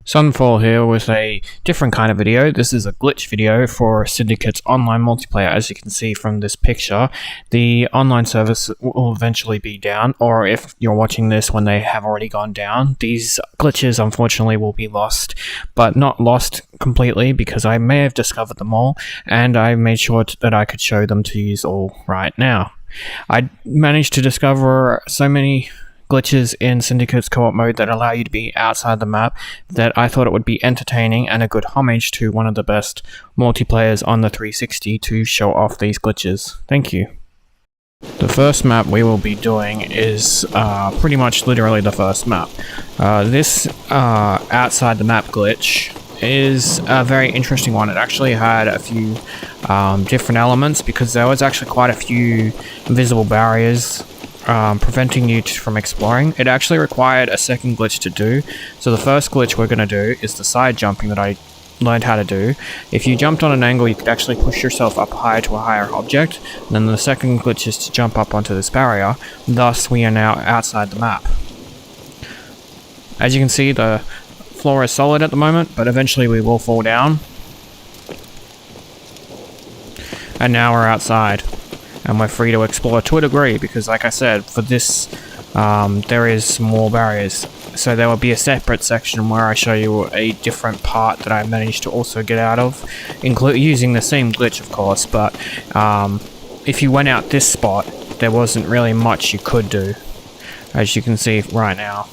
Sunfall here with a different kind of video. This is a glitch video for Syndicate's online multiplayer. As you can see from this picture, the online service will eventually be down, or if you're watching this when they have already gone down, these glitches unfortunately will be lost, but not lost completely because I may have discovered them all, and I made sure that I could show them to you all right now. I managed to discover so many glitches in Syndicate's co-op mode that allow you to be outside the map that I thought it would be entertaining and a good homage to one of the best multiplayers on the 360 to show off these glitches. Thank you. The first map we will be doing is pretty much literally the first map. This outside the map glitch is a very interesting one. It actually had a few different elements because there was actually quite a few invisible barriers preventing you from exploring. It actually required a second glitch to do. So the first glitch we're going to do is the side jumping that I learned how to do. If you jumped on an angle, you could actually push yourself up higher to a higher object. And then the second glitch is to jump up onto this barrier. Thus, we are now outside the map. As you can see, the floor is solid at the moment, but eventually we will fall down. And now we're outside. And we're free to explore to a degree, because like I said, for this, there is more barriers. So there will be a separate section where I show you a different part that I managed to also get out of, using the same glitch of course, but if you went out this spot, there wasn't really much you could do, as you can see right now.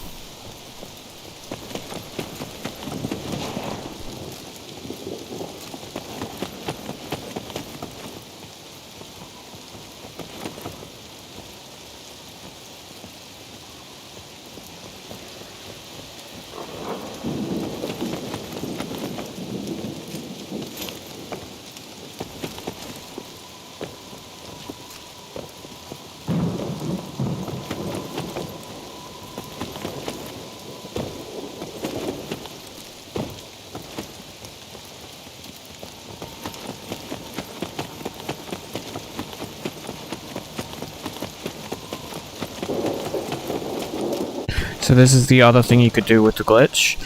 So this is the other thing you could do with the glitch.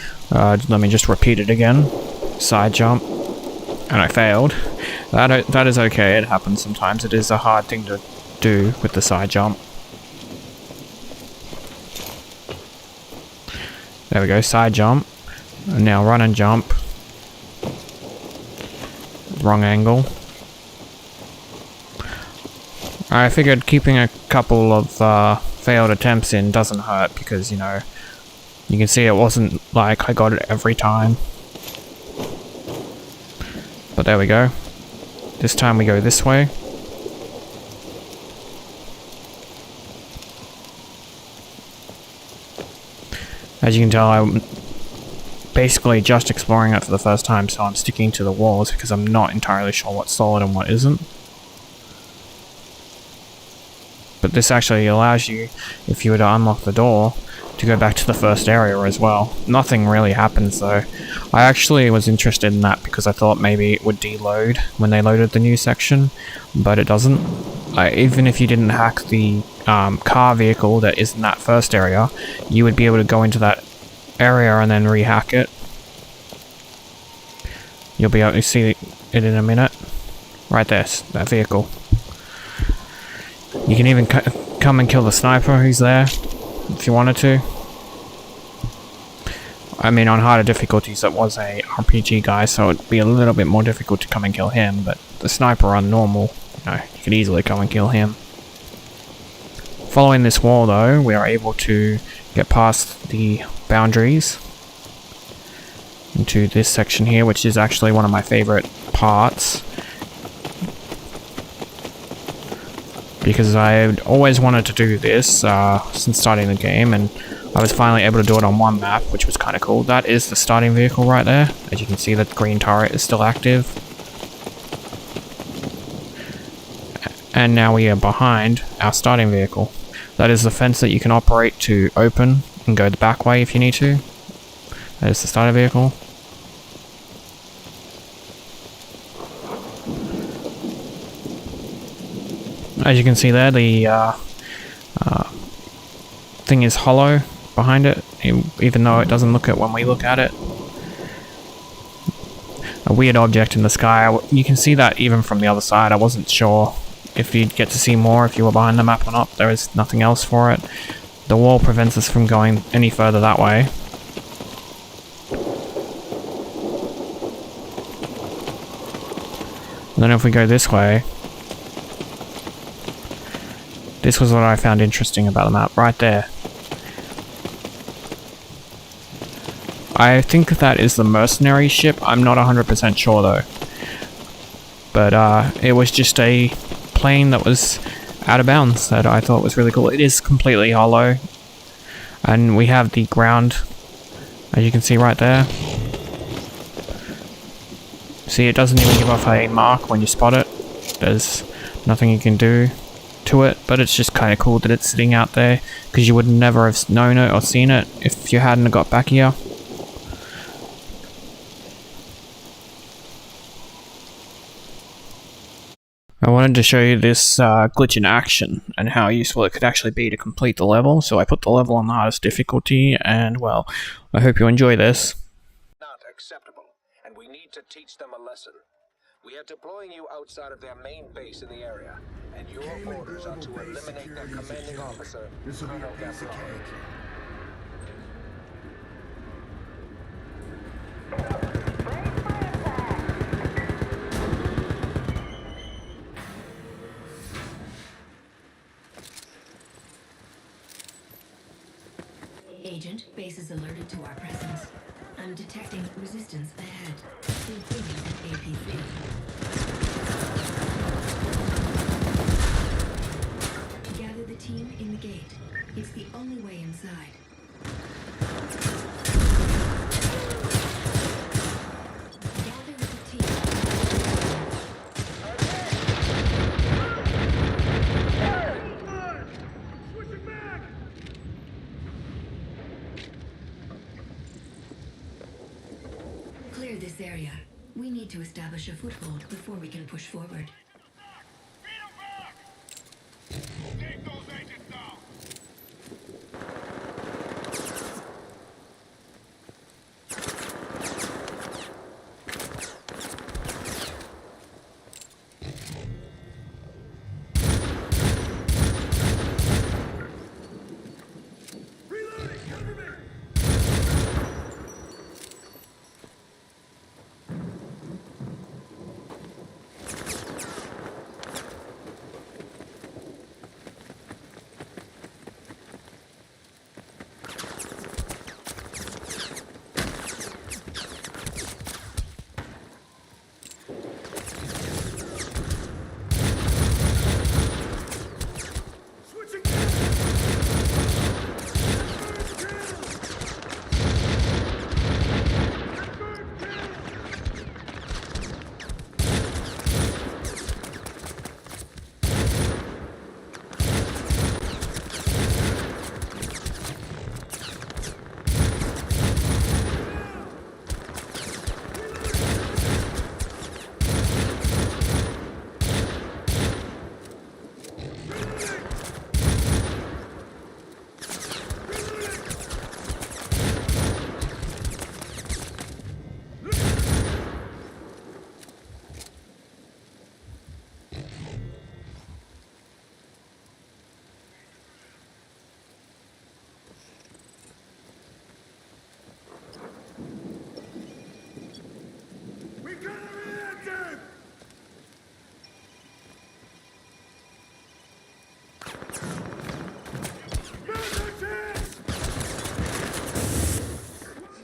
Let me just repeat it again. Side jump. And I failed. That is okay, it happens sometimes. It is a hard thing to do with the side jump. There we go, side jump. And now run and jump. Wrong angle. I figured keeping a couple of failed attempts in doesn't hurt because, you know, you can see it wasn't like I got it every time. But there we go. This time we go this way. As you can tell, I'm basically just exploring it for the first time, so I'm sticking to the walls because I'm not entirely sure what's solid and what isn't. But this actually allows you, if you were to unlock the door, to go back to the first area as well. Nothing really happens though. I actually was interested in that because I thought maybe it would deload when they loaded the new section, but it doesn't. Even if you didn't hack the car vehicle that is in that first area, you would be able to go into that area and then rehack it. You'll be able to see it in a minute. Right there, that vehicle. You can even come and kill the sniper who's there, if you wanted to. I mean, on harder difficulties, it was a RPG guy, so it'd be a little bit more difficult to come and kill him, but the sniper on normal, you know, you could easily come and kill him. Following this wall, though, we are able to get past the boundaries into this section here, which is actually one of my favorite parts. Because I had always wanted to do this since starting the game, and I was finally able to do it on one map, which was kind of cool. That is the starting vehicle right there. As you can see, that green turret is still active. And now we are behind our starting vehicle. That is the fence that you can operate to open and go the back way if you need to. That is the starting vehicle. As you can see there, the thing is hollow behind it, even though it doesn't look it when we look at it. A weird object in the sky. You can see that even from the other side. I wasn't sure if you'd get to see more if you were behind the map or not. There is nothing else for it. The wall prevents us from going any further that way. And then if we go this way, this was what I found interesting about the map, right there. I think that is the mercenary ship. I'm not 100% sure though. But it was just a plane that was out of bounds that I thought was really cool. It is completely hollow. And we have the ground, as you can see right there. See, it doesn't even give off a mark when you spot it. There's nothing you can do to it, but it's just kind of cool that it's sitting out there, because you would never have known it or seen it if you hadn't got back here. I wanted to show you this glitch in action and how useful it could actually be to complete the level, so I put the level on the hardest difficulty, and well, I hope you enjoy this. Not acceptable, and we need to teach them a lesson. We are deploying you outside of their main base in the area, and your orders are to eliminate their commanding officer, Colonel Gabriel. Agent, base is alerted to our presence. I'm detecting resistance ahead, including an AP3. Gather the team in the gate. It's the only way inside. Gather with the team. Clear this area. We need to establish a foothold before we can push forward. Take those agents down! Reloading! Cover me!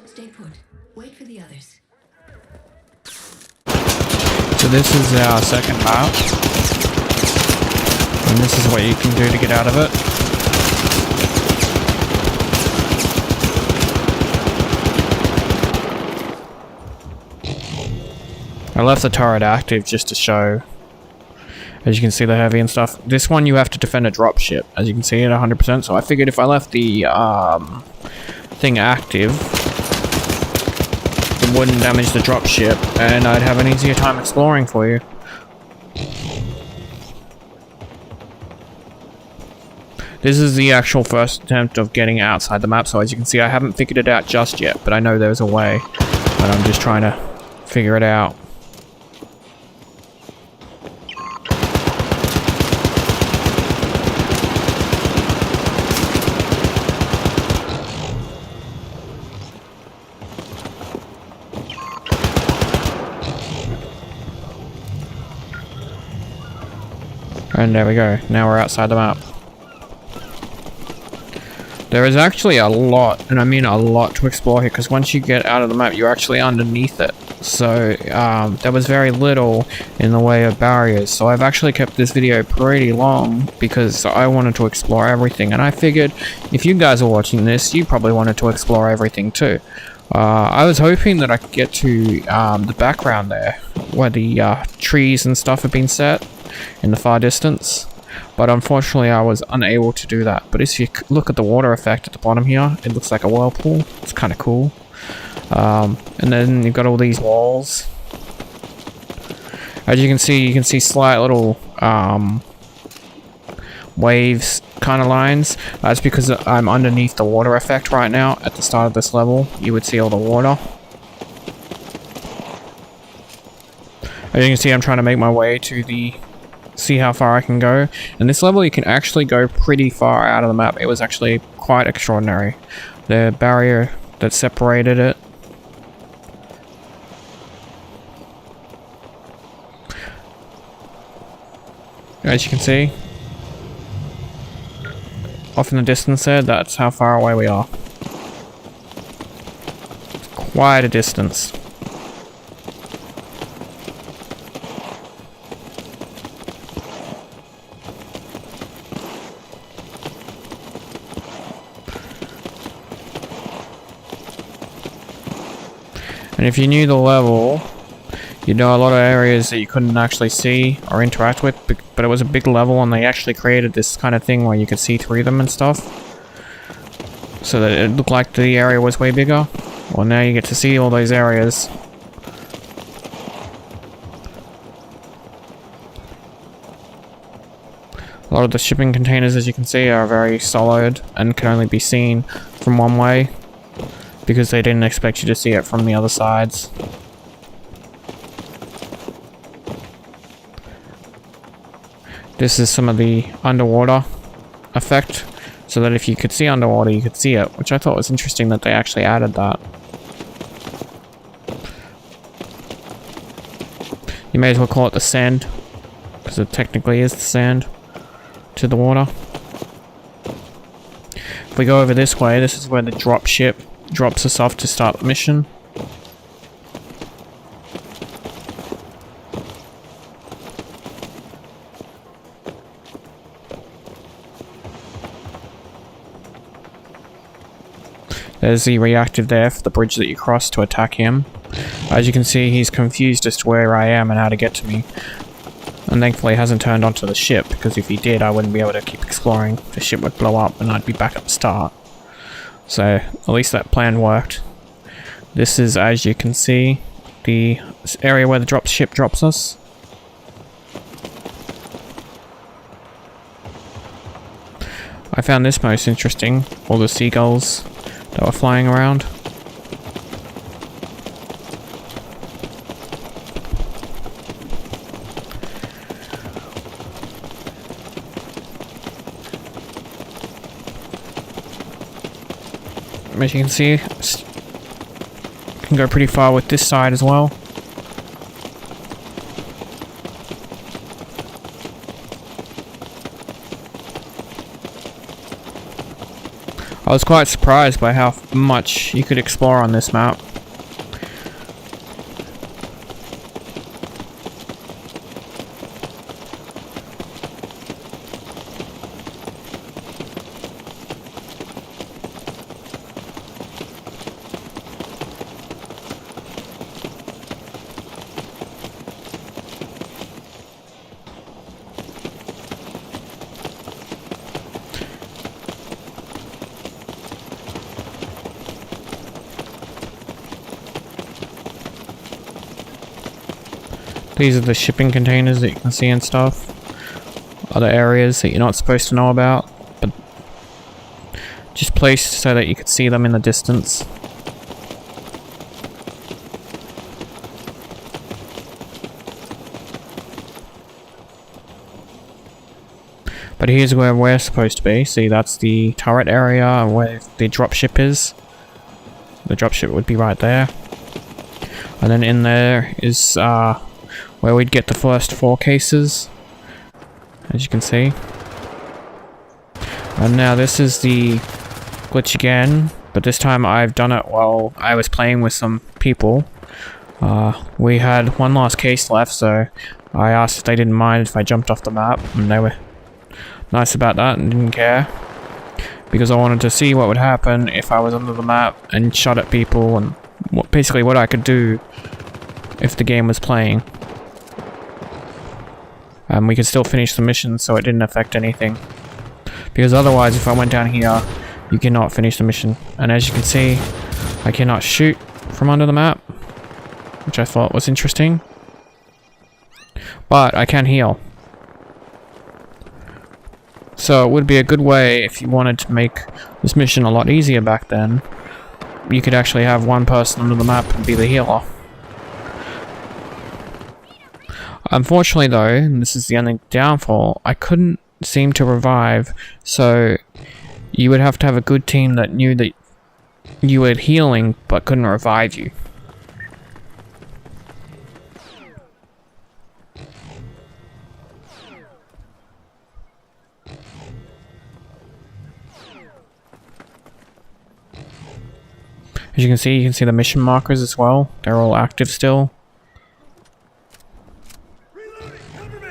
Stay put. Wait for the others. So this is our second map, and this is what you can do to get out of it. I left the turret active just to show, as you can see, the heavy and stuff. This one you have to defend a dropship, as you can see at 100%, so I figured if I left the thing active, it wouldn't damage the dropship, and I'd have an easier time exploring for you. This is the actual first attempt of getting outside the map, so as you can see I haven't figured it out just yet, but I know there's a way. But I'm just trying to figure it out. And there we go, now we're outside the map. There is actually a lot, and I mean a lot, to explore here, because once you get out of the map, you're actually underneath it. So, there was very little in the way of barriers, so I've actually kept this video pretty long, because I wanted to explore everything, and I figured, if you guys are watching this, you probably wanted to explore everything too. I was hoping that I could get to, the background there, where the, trees and stuff have been set in the far distance. But unfortunately I was unable to do that. But if you look at the water effect at the bottom here, it looks like a whirlpool. It's kind of cool. And then you've got all these walls. As you can see slight little waves kind of lines. That's because I'm underneath the water effect right now. At the start of this level, you would see all the water. As you can see, I'm trying to make my way to see how far I can go. And this level you can actually go pretty far out of the map. It was actually quite extraordinary. The barrier that separated it. As you can see, off in the distance there, that's how far away we are. It's quite a distance. And if you knew the level, you'd know a lot of areas that you couldn't actually see or interact with, but it was a big level and they actually created this kind of thing where you could see through them and stuff. So that it looked like the area was way bigger. Well, now you get to see all those areas. A lot of the shipping containers, as you can see, are very solid and can only be seen from one way, because they didn't expect you to see it from the other sides. This is some of the underwater effect, so that if you could see underwater, you could see it, which I thought was interesting that they actually added that. You may as well call it the sand, because it technically is the sand to the water. If we go over this way, this is where the drop ship drops us off to start the mission. There's the reactive there for the bridge that you cross to attack him. As you can see, he's confused as to where I am and how to get to me. And thankfully he hasn't turned onto the ship, because if he did I wouldn't be able to keep exploring. The ship would blow up and I'd be back at the start. So, at least that plan worked. This is, as you can see, the area where the ship drops us. I found this most interesting, all the seagulls that were flying around. As you can see, can go pretty far with this side as well. I was quite surprised by how much you could explore on this map. These are the shipping containers that you can see and stuff. Other areas that you're not supposed to know about, but just placed so that you could see them in the distance. But here's where we're supposed to be. See, that's the turret area where the dropship is. The dropship would be right there. And then in there is where we'd get the first 4 cases, as you can see. And now this is the glitch again, but this time I've done it while I was playing with some people. We had one last case left, so I asked if they didn't mind if I jumped off the map, and they were nice about that and didn't care. Because I wanted to see what would happen if I was under the map and shot at people, and basically what I could do if the game was playing. We could still finish the mission, so it didn't affect anything. Because otherwise, if I went down here, you cannot finish the mission. And as you can see, I cannot shoot from under the map, which I thought was interesting. But I can heal. So it would be a good way if you wanted to make this mission a lot easier back then. You could actually have one person under the map and be the healer. Unfortunately though, and this is the only downfall, I couldn't seem to revive, so you would have to have a good team that knew that you were healing but couldn't revive you. As you can see the mission markers as well. They're all active still. Reloading! Cover me!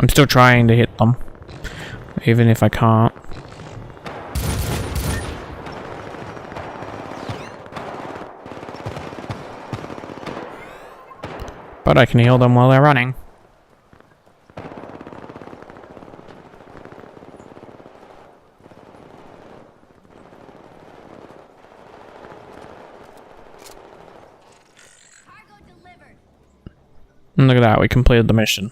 I'm still trying to hit them, even if I can't. But I can heal them while they're running. And look at that, we completed the mission.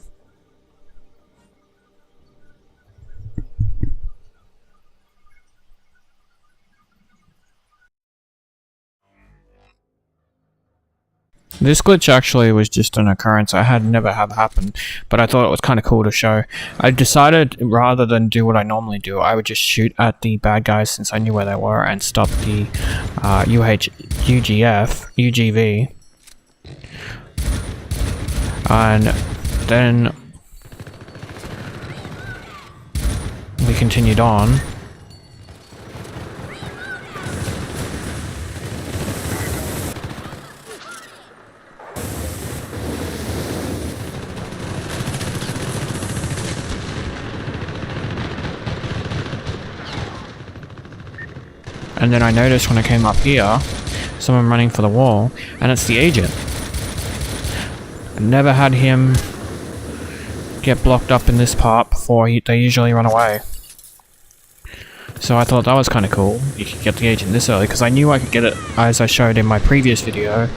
This glitch actually was just an occurrence I had never have happened, but I thought it was kind of cool to show. I decided rather than do what I normally do, I would just shoot at the bad guys since I knew where they were and stop the UGV. And then we continued on. And then I noticed when I came up here, someone running for the wall, and it's the agent. I never had him get blocked up in this part before. They usually run away. So I thought that was kind of cool. You could get the agent this early, because I knew I could get it, as I showed in my previous video,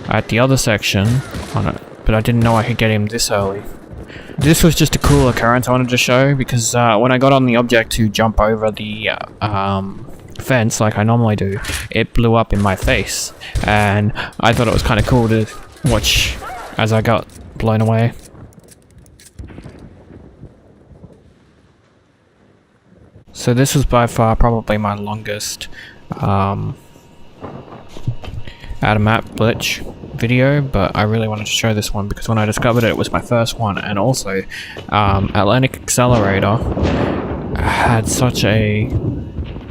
at the other section on it, but I didn't know I could get him this early. This was just a cool occurrence I wanted to show, because when I got on the object to jump over the fence like I normally do, it blew up in my face, and I thought it was kind of cool to watch as I got blown away. So this was by far probably my longest out of map glitch video, but I really wanted to show this one because when I discovered it, it was my first one, and also Atlantic Accelerator had such a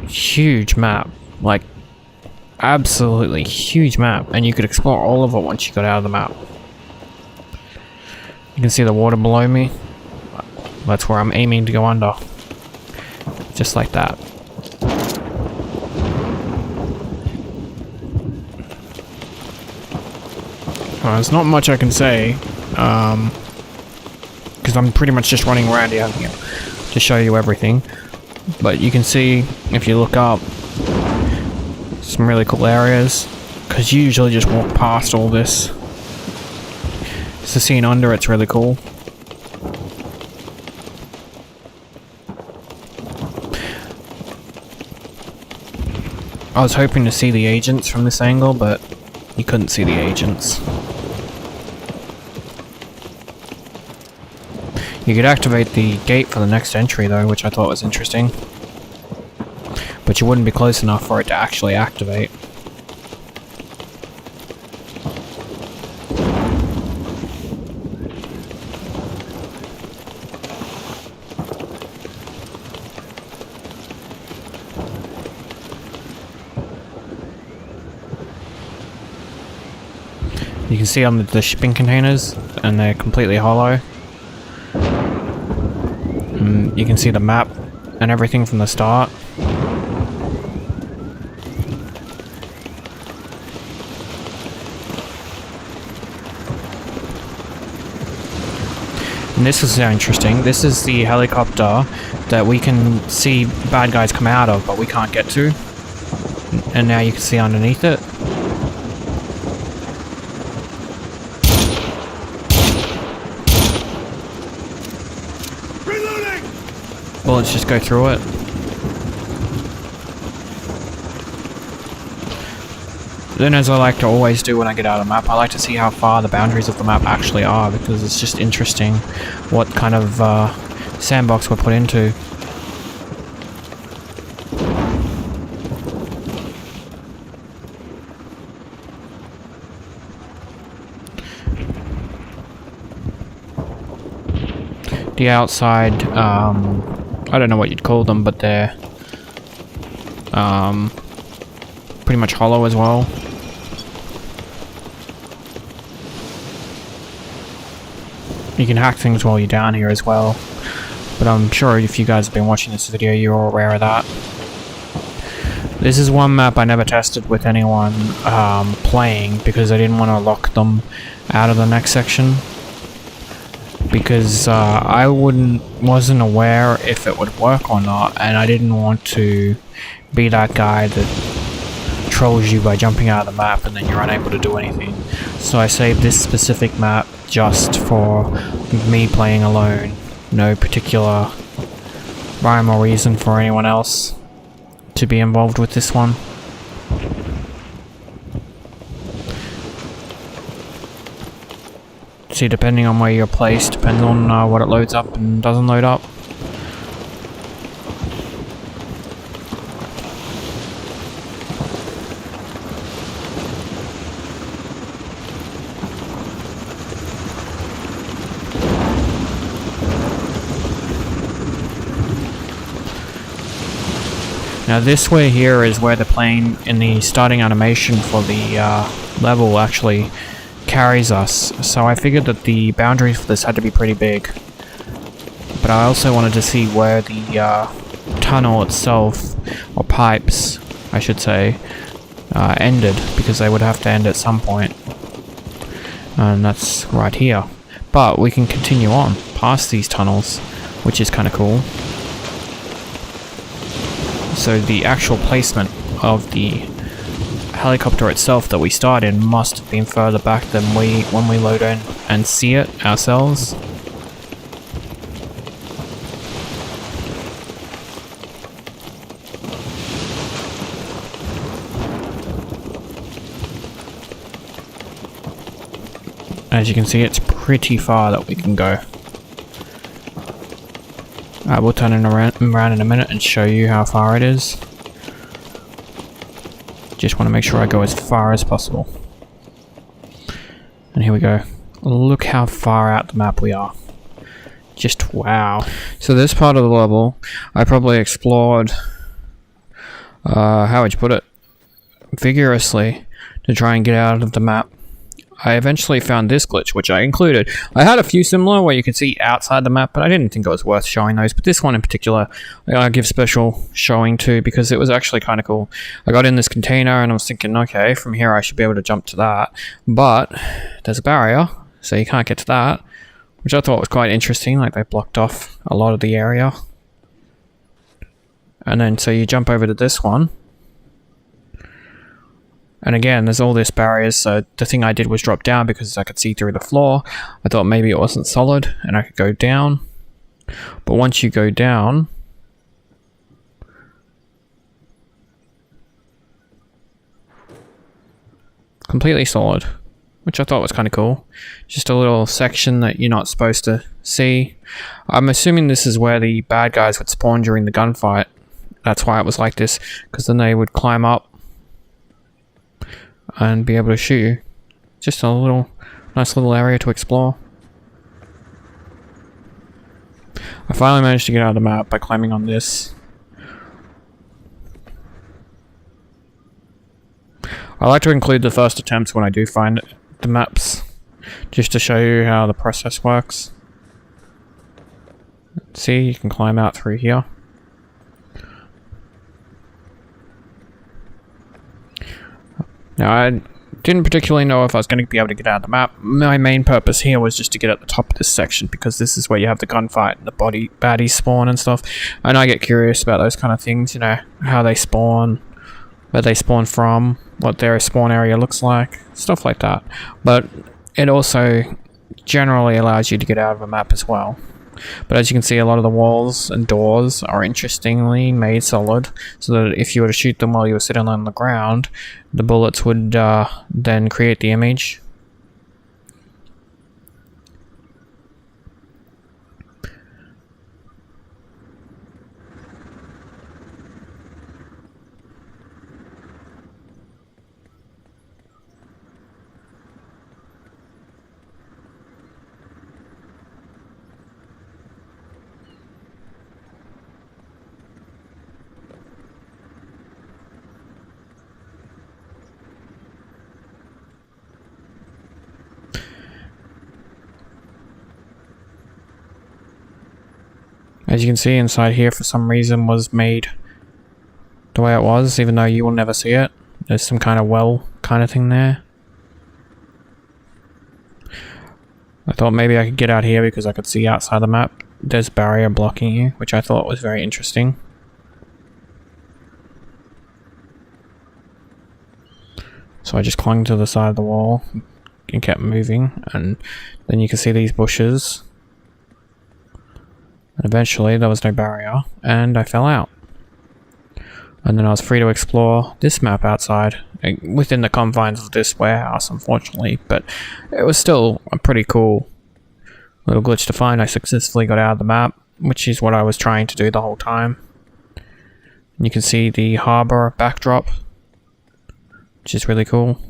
huge map, like absolutely huge map, and you could explore all of it once you got out of the map. You can see the water below me. That's where I'm aiming to go under, just like that. There's not much I can say because I'm pretty much just running around here to show you everything. But you can see, if you look up, Some really cool areas, because you usually just walk past all this. Just the scene under it's really cool. I was hoping to see the agents from this angle, but you couldn't see the agents. You could activate the gate for the next entry though, which I thought was interesting. But you wouldn't be close enough for it to actually activate. You can see on the shipping containers, and they're completely hollow. And you can see the map and everything from the start. And this is interesting. This is the helicopter that we can see bad guys come out of, but we can't get to. And now you can see underneath it. Bullets just go through it. Then, as I like to always do when I get out of the map, I like to see how far the boundaries of the map actually are, because it's just interesting what kind of sandbox we're put into. The outside, I don't know what you'd call them, but they're pretty much hollow as well. You can hack things while you're down here as well, but I'm sure if you guys have been watching this video, you're all aware of that. This is one map I never tested with anyone playing, because I didn't want to lock them out of the next section. Because I wasn't aware if it would work or not, and I didn't want to be that guy that trolls you by jumping out of the map and then you're unable to do anything. So I saved this specific map just for me playing alone. No particular rhyme or reason for anyone else to be involved with this one. See, depending on where you're placed, depends on what it loads up and doesn't load up. Now this way here is where the plane in the starting animation for the level actually carries us, so I figured that the boundaries for this had to be pretty big. But I also wanted to see where the tunnel itself, or pipes, I should say, ended, because they would have to end at some point. And that's right here. But we can continue on past these tunnels, which is kind of cool. So the actual placement of the helicopter itself that we start in must have been further back than when we load in and see it ourselves. As you can see, it's pretty far that we can go. We'll turn it around in a minute and show you how far it is. Just want to make sure I go as far as possible. And here we go. Look how far out the map we are. Just wow. So this part of the level, I probably explored, how would you put it, vigorously to try and get out of the map. I eventually found this glitch, which I included. I had a few similar where you could see outside the map, but I didn't think it was worth showing those. But this one in particular, I give special showing to, because it was actually kind of cool. I got in this container and I was thinking, okay, from here I should be able to jump to that. But there's a barrier, so you can't get to that, which I thought was quite interesting. Like, they blocked off a lot of the area. And then, so you jump over to this one. And again, there's all these barriers, so the thing I did was drop down because I could see through the floor. I thought maybe it wasn't solid and I could go down. But once you go down, completely solid, which I thought was kind of cool. Just a little section that you're not supposed to see. I'm assuming this is where the bad guys would spawn during the gunfight. That's why it was like this, because then they would climb up and be able to shoot you. Just a nice little area to explore. I finally managed to get out of the map by climbing on this. I like to include the first attempts when I do find the maps, just to show you how the process works. See, you can climb out through here. Now, I didn't particularly know if I was going to be able to get out of the map. My main purpose here was just to get at the top of this section, because this is where you have the gunfight and the baddies spawn and stuff. And I get curious about those kind of things, you know, how they spawn, where they spawn from, what their spawn area looks like, stuff like that. But it also generally allows you to get out of a map as well. But as you can see, a lot of the walls and doors are interestingly made solid, so that if you were to shoot them while you were sitting on the ground, the bullets would then create the image. As you can see, inside here for some reason was made the way it was, even though you will never see it. There's some kind of well kind of thing there. I thought maybe I could get out here because I could see outside the map. There's barrier blocking you, which I thought was very interesting. So I just clung to the side of the wall and kept moving, and then you can see these bushes. And eventually there was no barrier, and I fell out. And then I was free to explore this map outside, within the confines of this warehouse, unfortunately, but it was still a pretty cool little glitch to find. I successfully got out of the map, which is what I was trying to do the whole time. You can see the harbor backdrop, which is really cool.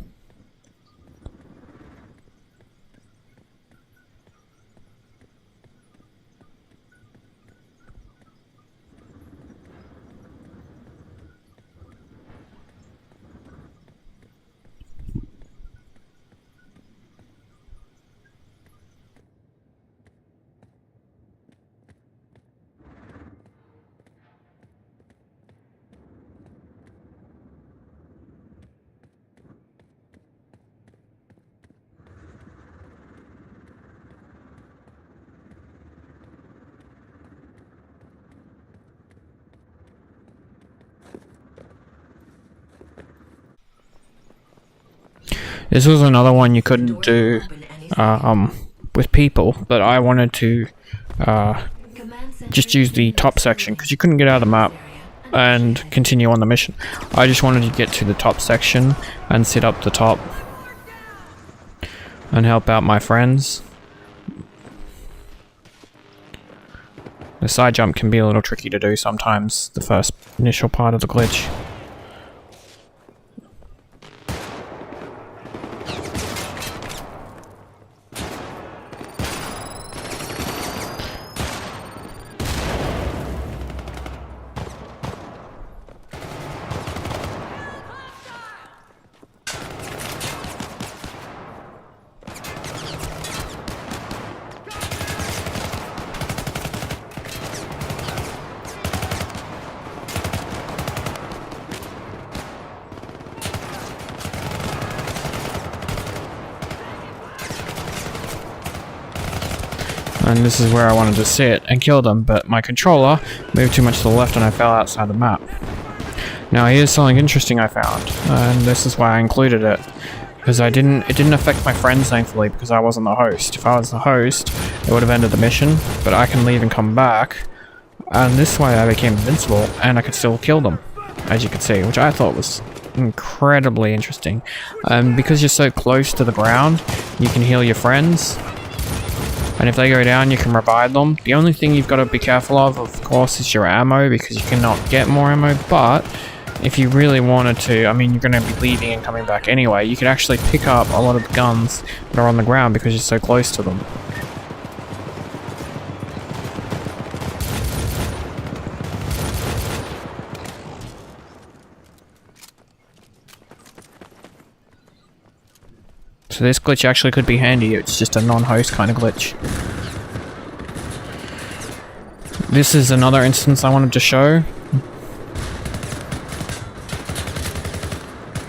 This was another one you couldn't do with people, but I wanted to just use the top section because you couldn't get out of the map and continue on the mission. I just wanted to get to the top section and sit up the top and help out my friends. The side jump can be a little tricky to do sometimes, the first initial part of the glitch. And this is where I wanted to sit and kill them, but my controller moved too much to the left and I fell outside the map. Now here's something interesting I found, and this is why I included it. Because it didn't affect my friends, thankfully, because I wasn't the host. If I was the host, it would have ended the mission, but I can leave and come back, and this way I became invincible, and I could still kill them, as you can see, which I thought was incredibly interesting. Because you're so close to the ground, you can heal your friends, and if they go down, you can revive them. The only thing you've got to be careful of course, is your ammo, because you cannot get more ammo, but if you really wanted to, I mean, you're going to be leaving and coming back anyway, you could actually pick up a lot of the guns that are on the ground because you're so close to them. So this glitch actually could be handy, it's just a non-host kind of glitch. This is another instance I wanted to show.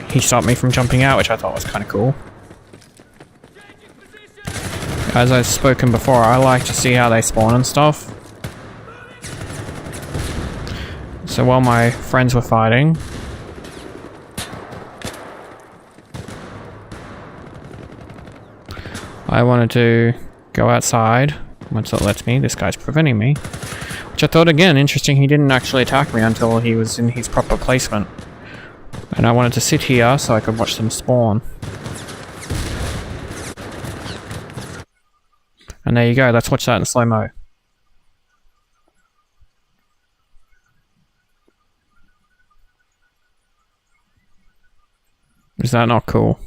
He stopped me from jumping out, which I thought was kind of cool. As I've spoken before, I like to see how they spawn and stuff. So while my friends were fighting, I wanted to go outside. Once it lets me, this guy's preventing me. Which I thought, again, interesting, he didn't actually attack me until he was in his proper placement. And I wanted to sit here so I could watch them spawn. And there you go, let's watch that in slow-mo. Is that not cool?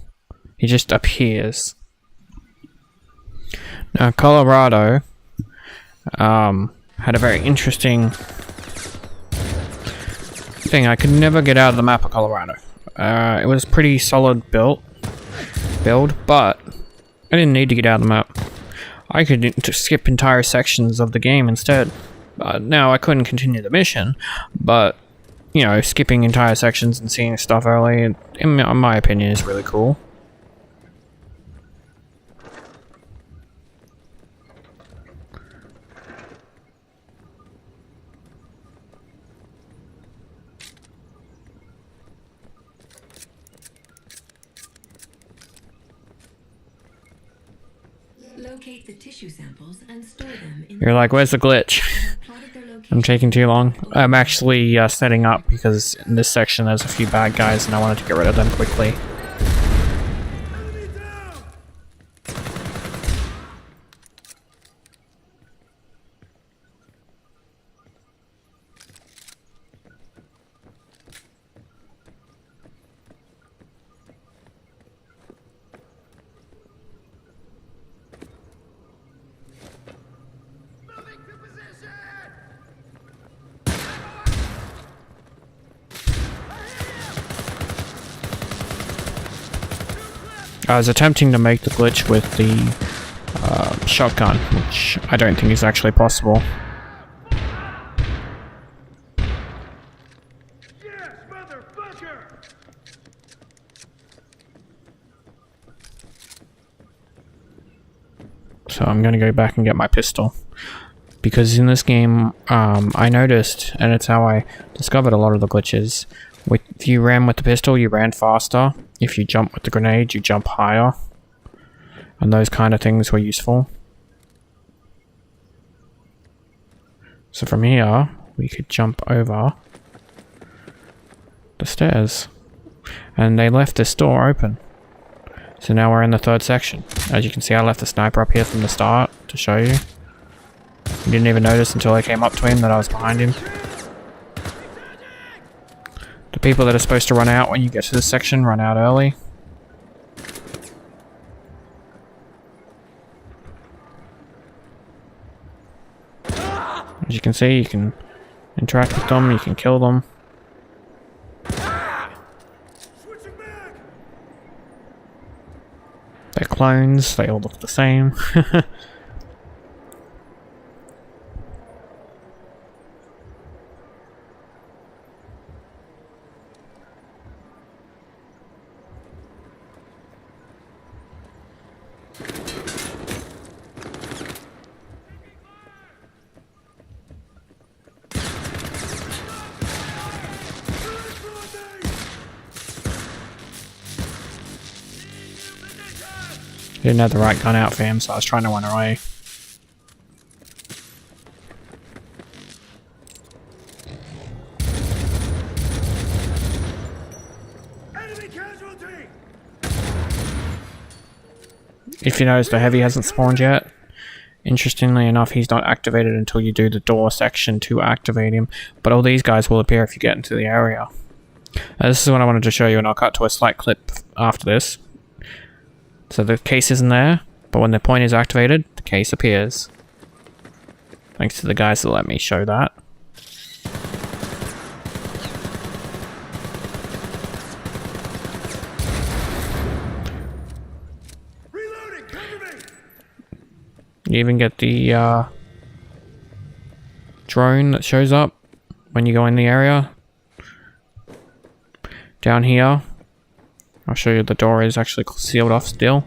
He just appears. Now, Colorado had a very interesting thing. I could never get out of the map of Colorado. It was pretty solid build, but I didn't need to get out of the map. I could skip entire sections of the game instead. Now, I couldn't continue the mission, but, you know, skipping entire sections and seeing stuff early, in my opinion, is really cool. Locate the tissue samples and store them in You're like, where's the glitch? plotted their location. I'm taking too long. I'm actually setting up because in this section there's a few bad guys and I wanted to get rid of them quickly. Enemy down! Moving to position! I was attempting to make the glitch with the shotgun, which I don't think is actually possible. Yes, motherfucker! So I'm going to go back and get my pistol. Because in this game, I noticed, and it's how I discovered a lot of the glitches, if you ran with the pistol, you ran faster. If you jump with the grenade, you jump higher. And those kind of things were useful. So from here, we could jump over the stairs. And they left this door open. So now we're in the third section. As you can see, I left the sniper up here from the start to show you. You didn't even notice until I came up to him that I was behind him. The people that are supposed to run out when you get to this section run out early. As you can see, you can interact with them, you can kill them. Switching back! They're clones, they all look the same. Didn't have the right gun out for him, so I was trying to run away. Enemy casualty! If you notice, the heavy hasn't spawned yet. Interestingly enough, he's not activated until you do the door section to activate him, but all these guys will appear if you get into the area. This is what I wanted to show you, and I'll cut to a slight clip after this. So the case isn't there, but when the point is activated, the case appears. Thanks to the guys that let me show that. Reloading! Cover me! You even get the drone that shows up when you go in the area. Down here, I'll show you the door is actually sealed off still.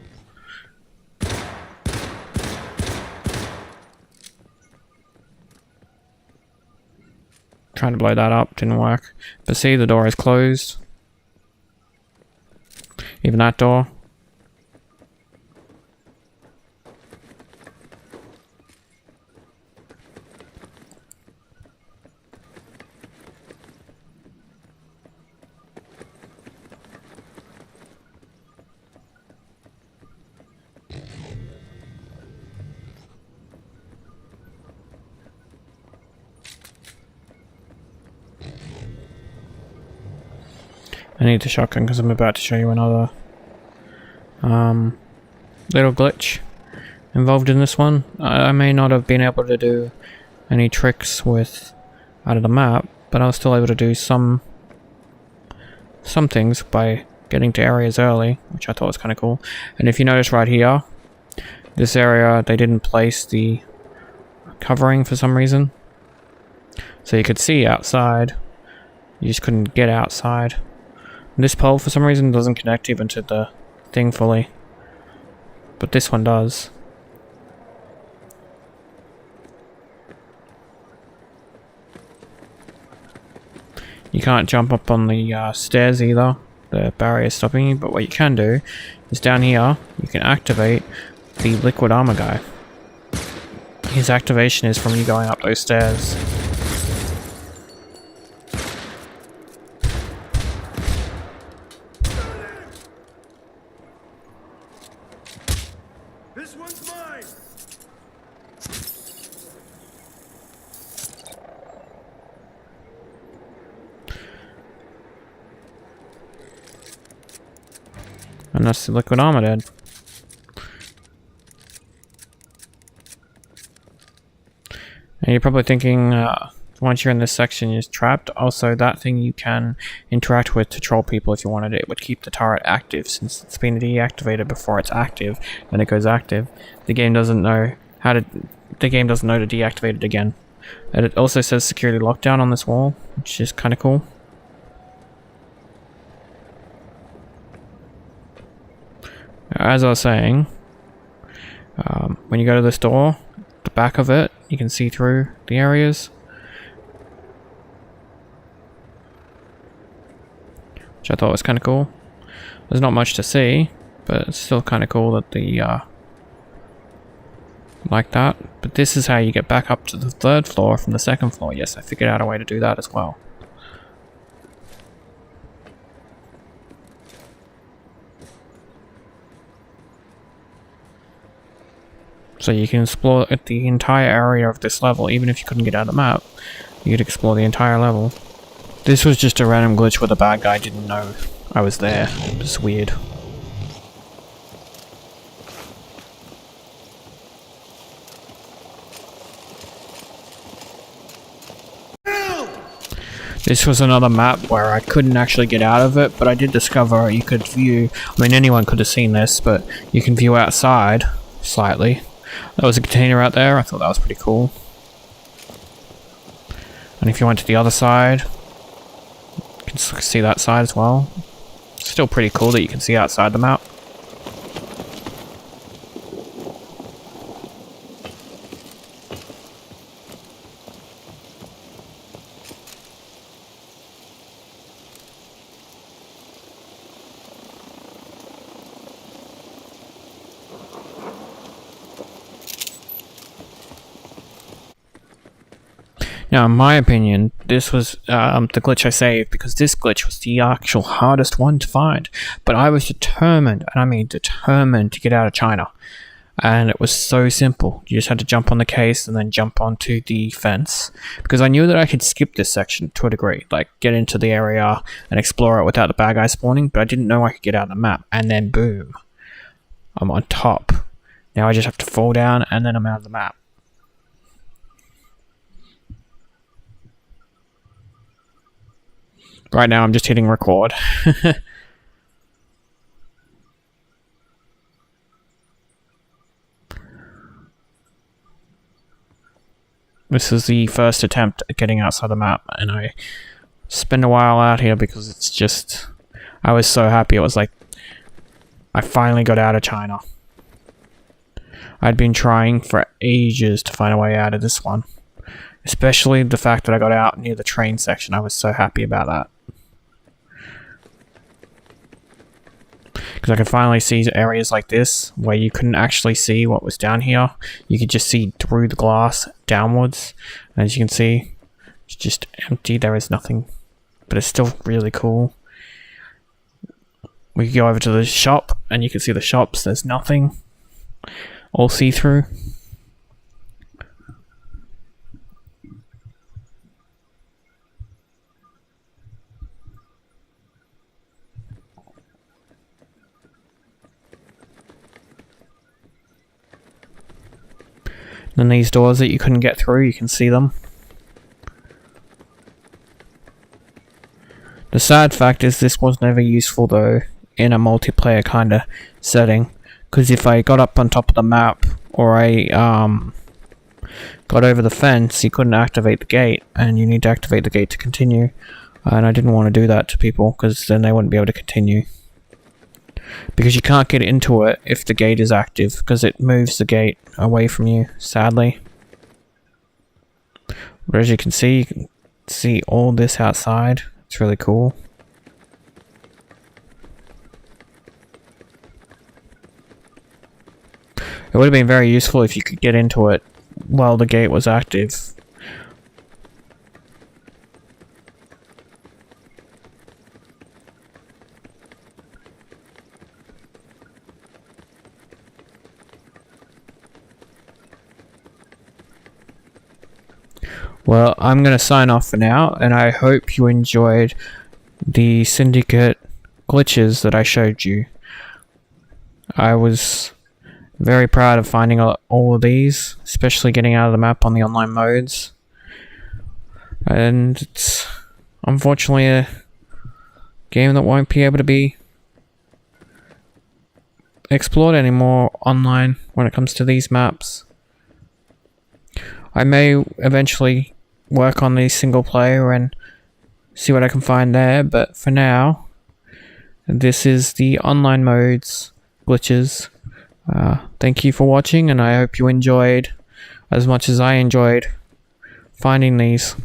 Trying to blow that up, didn't work. But see, the door is closed. Even that door. I need the shotgun because I'm about to show you another little glitch involved in this one. I may not have been able to do any tricks with out of the map, but I was still able to do some things by getting to areas early, which I thought was kind of cool. And if you notice right here, this area, they didn't place the covering for some reason. So you could see outside, you just couldn't get outside. And this pole, for some reason, doesn't connect even to the thing fully. But this one does. You can't jump up on the stairs either. The barrier is stopping you. But what you can do is down here, you can activate the liquid armor guy. His activation is from you going up those stairs. This one's mine! And that's the liquid armor dead. And you're probably thinking, once you're in this section, you're trapped. Also, that thing you can interact with to troll people if you wanted. It would keep the turret active. Since it's been deactivated before it's active, then it goes active. The game doesn't know how to. The game doesn't know to deactivate it again. And it also says security lockdown on this wall, which is kind of cool. As I was saying, when you go to this door, the back of it, you can see through the areas. Which I thought was kind of cool. There's not much to see, but it's still kind of cool that the, like that. But this is how you get back up to the 3rd floor from the 2nd floor. Yes, I figured out a way to do that as well. So you can explore the entire area of this level. Even if you couldn't get out of the map, you'd explore the entire level. This was just a random glitch where the bad guy didn't know I was there. It's weird. This was another map where I couldn't actually get out of it, but I did discover you could view, I mean anyone could have seen this, but you can view outside slightly. There was a container out there, I thought that was pretty cool. And if you went to the other side, you can see that side as well. Still pretty cool that you can see outside the map. Now, in my opinion, this was the glitch I saved because this glitch was the actual hardest one to find. But I was determined, and I mean determined, to get out of China. And it was so simple. You just had to jump on the case and then jump onto the fence. Because I knew that I could skip this section to a degree. Like, get into the area and explore it without the bad guy spawning. But I didn't know I could get out of the map. And then boom. I'm on top. Now I just have to fall down and then I'm out of the map. Right now I'm just hitting record. This is the first attempt at getting outside the map, and I spend a while out here because it's just... I was so happy. It was like I finally got out of China. I'd been trying for ages to find a way out of this one. Especially the fact that I got out near the train section. I was so happy about that. Because I could finally see areas like this where you couldn't actually see what was down here. You could just see through the glass downwards. And as you can see, it's just empty. There is nothing. But it's still really cool. We could go over to the shop and you can see the shops. There's nothing. All see-through. Then these doors that you couldn't get through, you can see them. The sad fact is this was never useful though in a multiplayer kind of setting, because if I got up on top of the map or I got over the fence, you couldn't activate the gate, and you need to activate the gate to continue, and I didn't want to do that to people because then they wouldn't be able to continue. Because you can't get into it if the gate is active, because it moves the gate away from you, sadly. But as you can see all this outside. It's really cool. It would have been very useful if you could get into it while the gate was active. Well, I'm going to sign off for now, and I hope you enjoyed the Syndicate glitches that I showed you. I was very proud of finding all of these, especially getting out of the map on the online modes. And it's unfortunately a game that won't be able to be explored anymore online when it comes to these maps. I may eventually work on these single player and see what I can find there, but for now, this is the online modes glitches. Thank you for watching, and I hope you enjoyed as much as I enjoyed finding these.